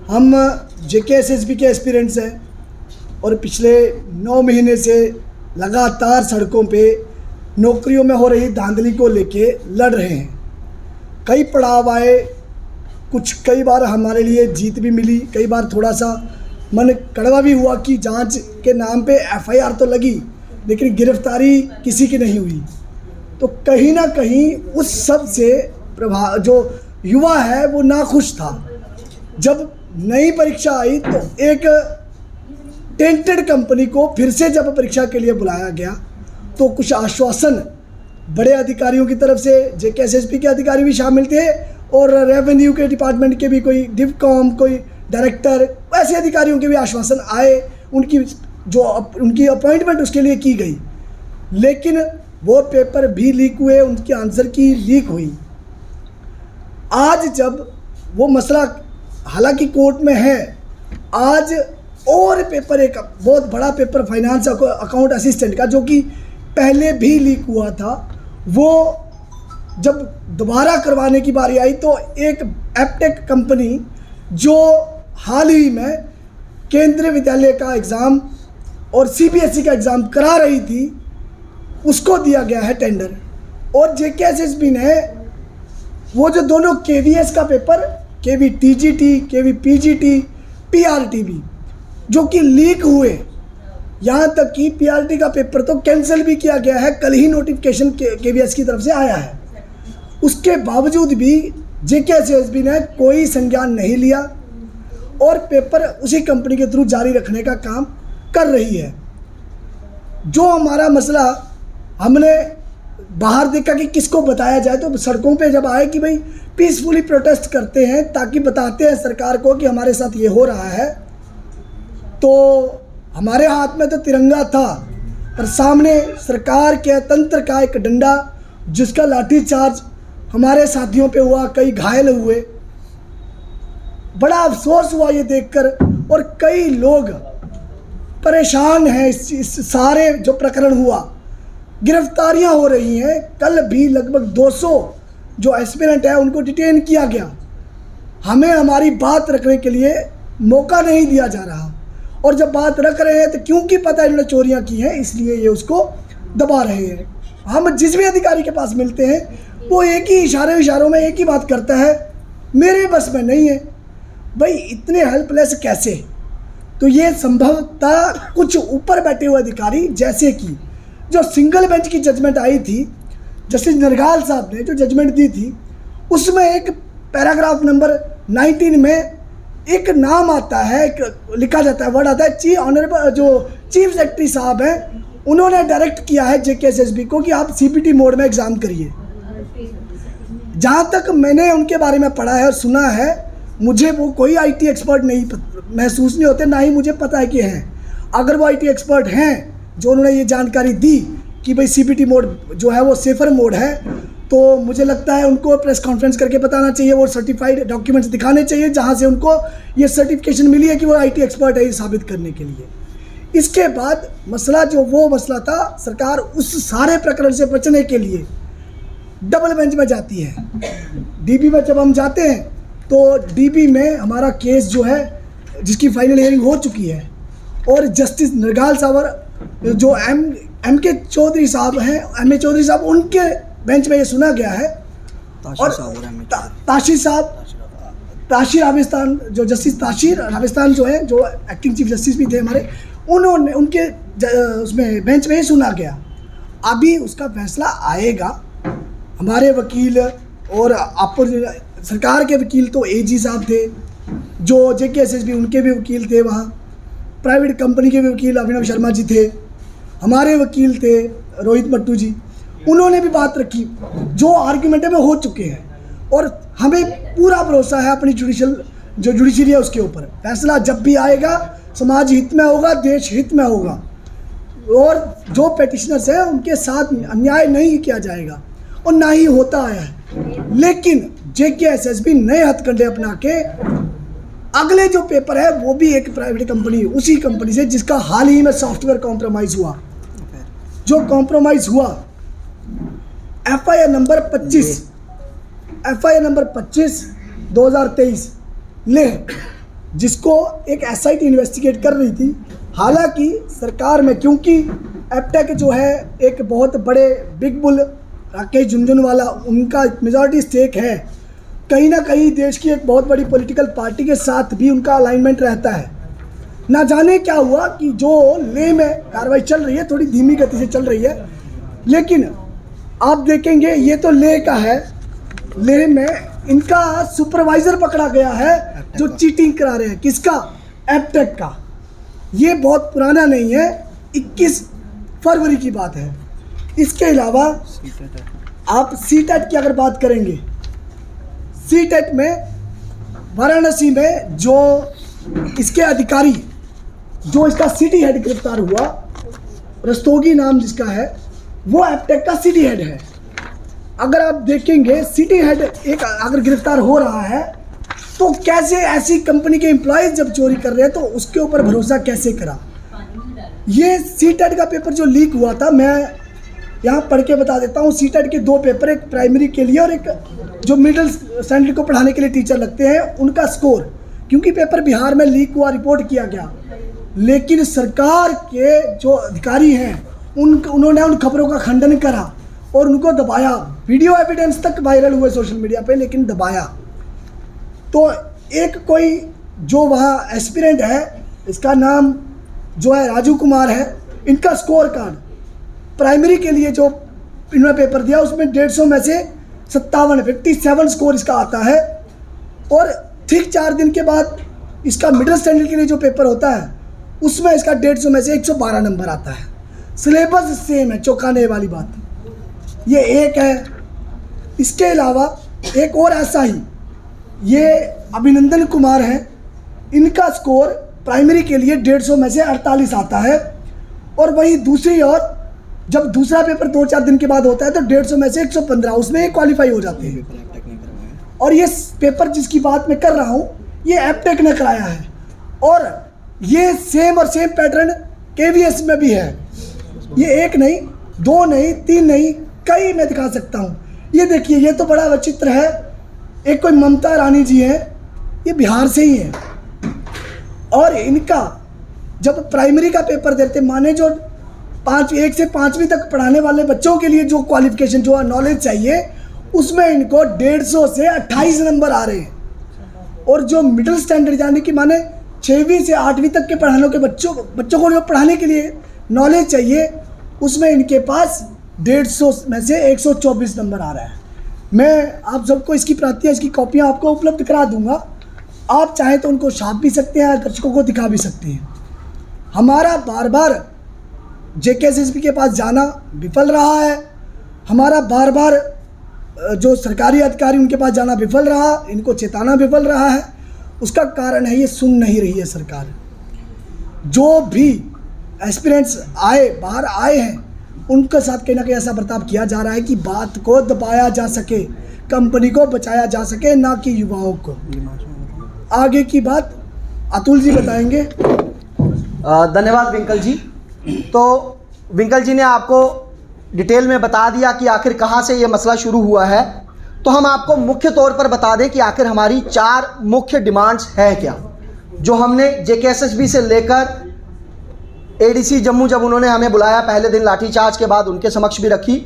हम JKSSB के aspirants हैं और पिछले 9 महीने से लगातार सड़कों पे नौकरियों में हो रही धांधली को लेके लड़ रहे हैं। कई पड़ाव आए, कई बार हमारे लिए जीत भी मिली, कई बार थोड़ा सा मन कड़वा भी हुआ कि जांच के नाम पे FIR तो लगी लेकिन गिरफ्तारी किसी की नहीं हुई। तो कहीं ना कहीं उस सब से जो युवा है वो नाखुश था। जब नई परीक्षा आई तो एक टेंटेड कंपनी को फिर से जब परीक्षा के लिए बुलाया गया तो कुछ आश्वासन बड़े अधिकारियों की तरफ से, JKSSB के अधिकारी भी शामिल थे और रेवेन्यू के डिपार्टमेंट के भी कोई डिवकॉम, कोई डायरेक्टर, ऐसे अधिकारियों के भी आश्वासन आए, उनकी अपॉइंटमेंट उसके लिए की गई। लेकिन वो पेपर भी लीक हुए, उनके आंसर की लीक हुई। आज जब वो मसला हालांकि कोर्ट में है, आज और पेपर, एक बहुत बड़ा पेपर फाइनेंस अकाउंट असिस्टेंट का जो कि पहले भी लीक हुआ था, वो जब दोबारा करवाने की बारी आई तो एक एप्टेक कंपनी जो हाल ही में केंद्रीय विद्यालय का एग्ज़ाम और CBSE का एग्ज़ाम करा रही थी, उसको दिया गया है टेंडर। और JKSSB ने वो जो दोनों KVS का पेपर, KVTGT, KVPGT, PRTB जो कि लीक हुए, यहाँ तक कि PRT का पेपर तो कैंसिल भी किया गया है, कल ही नोटिफिकेशन KVS की तरफ से आया है। उसके बावजूद भी JKSSB ने कोई संज्ञान नहीं लिया और पेपर उसी कंपनी के थ्रू जारी रखने का काम कर रही है। जो हमारा मसला हमने बाहर देखा कि किसको बताया जाए, तो सड़कों पे जब आए कि भाई पीसफुली प्रोटेस्ट करते हैं ताकि बताते हैं सरकार को कि हमारे साथ ये हो रहा है, तो हमारे हाथ में तो तिरंगा था पर सामने सरकार के तंत्र का एक डंडा जिसका लाठीचार्ज हमारे साथियों पे हुआ, कई घायल हुए। बड़ा अफसोस हुआ ये देखकर और कई लोग परेशान हैं इस सारे जो प्रकरण हुआ। गिरफ्तारियां हो रही हैं, कल भी लगभग 200 जो एस्पिरेंट है उनको डिटेन किया गया। हमें हमारी बात रखने के लिए मौका नहीं दिया जा रहा और जब बात रख रहे हैं तो क्योंकि पता है इन्होंने चोरियां की हैं इसलिए ये उसको दबा रहे हैं। हम जिस भी अधिकारी के पास मिलते हैं वो एक ही इशारों में एक ही बात करता है, मेरे बस में नहीं है। भाई इतने हेल्पलेस कैसे? तो ये संभवतः कुछ ऊपर बैठे हुए अधिकारी, जैसे कि जो सिंगल बेंच की जजमेंट आई थी, जस्टिस नरगाल साहब ने जो जजमेंट दी थी, उसमें एक पैराग्राफ नंबर 19 में एक नाम आता है, लिखा जाता है, वर्ड आता है, ऑनरेबल जो चीफ सेक्रेटरी साहब हैं उन्होंने डायरेक्ट किया है JKSSB को कि आप CPT मोड में एग्ज़ाम करिए। जहाँ तक मैंने उनके बारे में पढ़ा है और सुना है, मुझे वो कोई IT एक्सपर्ट नहीं महसूस नहीं होते, ना ही मुझे पता है कि हैं। अगर वो IT एक्सपर्ट हैं जो उन्होंने ये जानकारी दी कि भाई CPT मोड जो है वो सेफर मोड है, तो मुझे लगता है उनको प्रेस कॉन्फ्रेंस करके बताना चाहिए, वो सर्टिफाइड डॉक्यूमेंट्स दिखाने चाहिए जहाँ से उनको ये सर्टिफिकेशन मिली है कि वो IT एक्सपर्ट है, ये साबित करने के लिए। इसके बाद मसला जो वो मसला था, सरकार उस सारे प्रकरण से बचने के लिए डबल बेंच में जाती है। DB में जब हम जाते हैं तो DB में हमारा केस जो है जिसकी फाइनल हियरिंग हो चुकी है और जस्टिस नरगाल साहब जो MK चौधरी साहब हैं, MA चौधरी साहब, उनके बेंच में ये सुना गया है। और ताशिर राबिस्तान, जो जस्टिस ताशिर राबिस्तान जो है, जो एक्टिंग चीफ जस्टिस भी थे हमारे, उन्होंने उनके उसमें बेंच में ही सुना गया। अभी उसका फैसला आएगा। हमारे वकील और सरकार के वकील तो AG साहब थे, जो JKSSB उनके भी वकील थे, वहाँ प्राइवेट कंपनी के भी वकील अभिनव शर्मा जी थे, हमारे वकील थे रोहित मट्टू जी, उन्होंने भी बात रखी। जो आर्ग्यूमेंट है वो हो चुके हैं और हमें पूरा भरोसा है अपनी जुडिशरी है उसके ऊपर। फैसला जब भी आएगा समाज हित में होगा, देश हित में होगा और जो पेटिशनर्स हैं उनके साथ अन्याय नहीं किया जाएगा और ना ही होता आया है। लेकिन JKSSB नए हथकंडे अपना के अगले जो पेपर है वो भी एक प्राइवेट कंपनी, उसी कंपनी से जिसका हाल ही में सॉफ्टवेयर कॉम्प्रोमाइज़ हुआ, जो कॉम्प्रोमाइज़ हुआ FIR नंबर 25 2023 ले जिसको एक एसआईटी इन्वेस्टिगेट कर रही थी। हालांकि सरकार में, क्योंकि एपटेक जो है एक बहुत बड़े बिग बुल राकेश झुनझुनवाला, उनका मेजॉरिटी स्टेक है, कहीं ना कहीं देश की एक बहुत बड़ी पॉलिटिकल पार्टी के साथ भी उनका अलाइनमेंट रहता है। ना जाने क्या हुआ कि जो लेह में कार्रवाई चल रही है, थोड़ी धीमी गति से चल रही है, लेकिन आप देखेंगे ये तो लेह का है। लेह में इनका सुपरवाइजर पकड़ा गया है जो चीटिंग करा रहे हैं। किसका? एपटेक का। ये बहुत पुराना नहीं है, 21 फरवरी की बात है। इसके अलावा आप सीटेट की अगर बात करेंगे, सीटेट में वाराणसी में जो इसके अधिकारी, जो इसका सिटी हेड गिरफ्तार हुआ, रस्तोगी नाम जिसका है, वो एपटेक का सिटी हेड है। अगर आप देखेंगे सिटी हेड एक अगर गिरफ्तार हो रहा है तो कैसे ऐसी कंपनी के एम्प्लॉयज जब चोरी कर रहे हैं तो उसके ऊपर भरोसा कैसे करा। ये सीटेट का पेपर जो लीक हुआ था, मैं यहाँ पढ़ के बता देता हूँ। सीटेट के 2 पेपर, एक प्राइमरी के लिए और एक जो मिडिल स्टैंडर्ड को पढ़ाने के लिए टीचर लगते हैं, उनका स्कोर, क्योंकि पेपर बिहार में लीक हुआ, रिपोर्ट किया गया, लेकिन सरकार के जो अधिकारी हैं उन्होंने उन खबरों का खंडन करा और उनको दबाया। वीडियो एविडेंस तक वायरल हुए सोशल मीडिया पे, लेकिन दबाया। तो एक कोई जो वहाँ एस्पिरेंट है, इसका नाम जो है राजू कुमार है, इनका स्कोर कार्ड प्राइमरी के लिए जो इन्होंने पेपर दिया उसमें 150 में से 57 स्कोर इसका आता है। और ठीक 4 दिन के बाद इसका मिडिल स्टैंडर्ड के लिए जो पेपर होता है उसमें इसका 150 में से 112 नंबर आता है। सिलेबस सेम है, चौंकाने वाली बात। ये एक है। इसके अलावा एक और ऐसा ही, ये अभिनंदन कुमार हैं, इनका स्कोर प्राइमरी के लिए 150 में से 48 आता है। और वहीं दूसरी ओर जब दूसरा पेपर 2-4 दिन के बाद होता है तो 150 में से 115, उसमें ये क्वालिफाई हो जाते हैं। और ये पेपर जिसकी बात मैं कर रहा हूँ ये एपटेक ने कराया है। और ये सेम पैटर्न केवीएस में भी है। ये 1 नहीं, 2 नहीं, 3 नहीं, कई मैं दिखा सकता हूँ। ये देखिए, ये तो बड़ा विचित्र है। एक कोई ममता रानी जी है, ये बिहार से ही है, और इनका जब प्राइमरी का पेपर देते, माने जो 1 से 5वीं तक पढ़ाने वाले बच्चों के लिए जो क्वालिफिकेशन, जो नॉलेज चाहिए, उसमें इनको 150 से 28 नंबर आ रहे हैं। और जो मिडिल स्टैंडर्ड यानी कि माने 6वीं से 8वीं तक के पढ़ाने के बच्चों को जो पढ़ाने के लिए नॉलेज चाहिए, उसमें इनके पास 150 में से 124 नंबर आ रहा है। मैं आप सबको इसकी प्रतियां, इसकी कॉपियां आपको उपलब्ध करा दूंगा। आप चाहें तो उनको छाप भी सकते हैं, दर्शकों को दिखा भी सकते हैं। हमारा बार बार जेकेएसएसबी के पास जाना विफल रहा है। हमारा बार बार जो सरकारी अधिकारी उनके पास जाना विफल रहा, इनको चेताना विफल रहा है। उसका कारण है ये सुन नहीं रही है सरकार। जो भी एस्पिरेंट्स बाहर आए हैं, उनके साथ कहीं ना कहीं ऐसा बर्ताव किया जा रहा है कि बात को दबाया जा सके, कंपनी को बचाया जा सके, ना कि युवाओं को। आगे की बात अतुल जी बताएंगे। धन्यवाद विंकल जी। तो विंकल जी ने आपको डिटेल में बता दिया कि आखिर कहाँ से ये मसला शुरू हुआ है। तो हम आपको मुख्य तौर पर बता दें कि आखिर हमारी 4 मुख्य डिमांड्स हैं क्या, जो हमने जेकेएसएसबी से लेकर एडीसी जम्मू, जब उन्होंने हमें बुलाया पहले दिन लाठीचार्ज के बाद, उनके समक्ष भी रखी।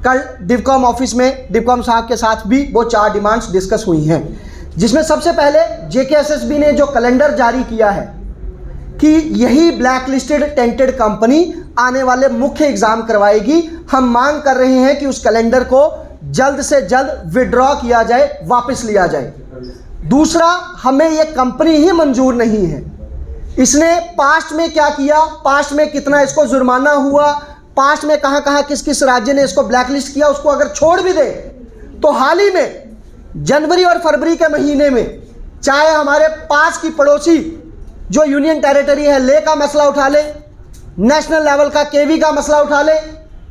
कल डिवकॉम ऑफिस में डिवकॉम साहब के साथ भी वो 4 डिमांड्स डिस्कस हुई हैं, जिसमें सबसे पहले जेकेएसएसबी ने जो कैलेंडर जारी किया है कि यही ब्लैक लिस्टेड टेंटेड कंपनी आने वाले मुख्य एग्जाम करवाएगी। हम मांग कर रहे हैं कि उस कैलेंडर को जल्द से जल्द विड्रॉ किया जाए, वापस लिया जाए। दूसरा, हमें ये कंपनी ही मंजूर नहीं है। इसने पास्ट में क्या किया, पास्ट में कितना इसको जुर्माना हुआ, पास्ट में कहां कहां किस किस राज्य ने इसको ब्लैकलिस्ट किया, उसको अगर छोड़ भी दे तो हाल ही में जनवरी और फरवरी के महीने में चाहे हमारे पास की पड़ोसी जो यूनियन टेरिटरी है ले का मसला उठा ले, नेशनल लेवल का केवी का मसला उठा ले,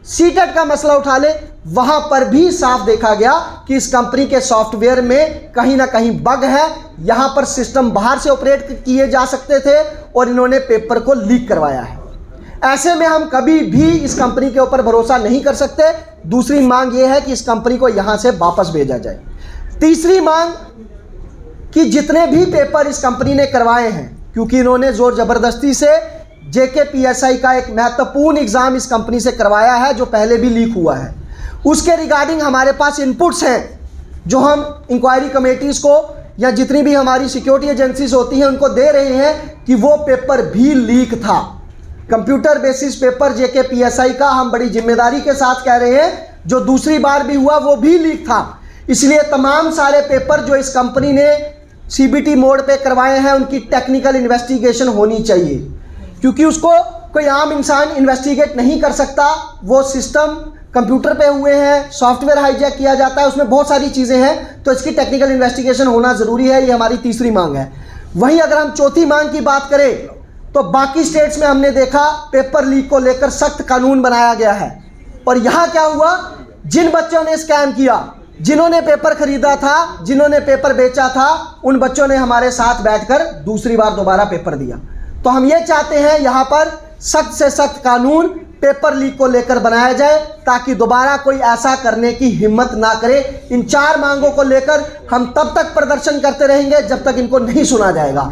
सीटेट का मसला उठा ले, वहां पर भी साफ देखा गया कि इस कंपनी के सॉफ्टवेयर में कहीं ना कहीं बग है। यहां पर सिस्टम बाहर से ऑपरेट किए जा सकते थे और इन्होंने पेपर को लीक करवाया है। ऐसे में हम कभी भी इस कंपनी के ऊपर भरोसा नहीं कर सकते। दूसरी मांग यह है कि इस कंपनी को यहां से वापस भेजा जाए। तीसरी मांग कि जितने भी पेपर इस कंपनी ने करवाए हैं, क्योंकि इन्होंने ज़ोर ज़बरदस्ती से JKPSI का एक महत्वपूर्ण एग्ज़ाम इस कंपनी से करवाया है जो पहले भी लीक हुआ है, उसके रिगार्डिंग हमारे पास इनपुट्स हैं जो हम इंक्वायरी कमेटीज़ को या जितनी भी हमारी सिक्योरिटी एजेंसीज होती हैं उनको दे रहे हैं कि वो पेपर भी लीक था। कंप्यूटर बेसिस पेपर JKPSI का हम बड़ी जिम्मेदारी के साथ कह रहे हैं, जो दूसरी बार भी हुआ वो भी लीक था। इसलिए तमाम सारे पेपर जो इस कंपनी ने CBT मोड पे करवाए हैं उनकी टेक्निकल इन्वेस्टिगेशन होनी चाहिए, क्योंकि उसको कोई आम इंसान इन्वेस्टिगेट नहीं कर सकता। वो सिस्टम कंप्यूटर पे हुए हैं, सॉफ्टवेयर हाईजैक किया जाता है, उसमें बहुत सारी चीज़ें हैं, तो इसकी टेक्निकल इन्वेस्टिगेशन होना ज़रूरी है। ये हमारी तीसरी मांग है। वहीं अगर हम चौथी मांग की बात करें तो बाकी स्टेट्स में हमने देखा पेपर लीक को लेकर सख्त कानून बनाया गया है, और यहाँ क्या हुआ, जिन बच्चों ने स्कैम किया, जिन्होंने पेपर खरीदा था, जिन्होंने पेपर बेचा था, उन बच्चों ने हमारे साथ बैठकर दूसरी बार दोबारा पेपर दिया। तो हम ये चाहते हैं यहाँ पर सख्त से सख्त कानून पेपर लीक को लेकर बनाया जाए ताकि दोबारा कोई ऐसा करने की हिम्मत ना करे। इन 4 मांगों को लेकर हम तब तक प्रदर्शन करते रहेंगे जब तक इनको नहीं सुना जाएगा।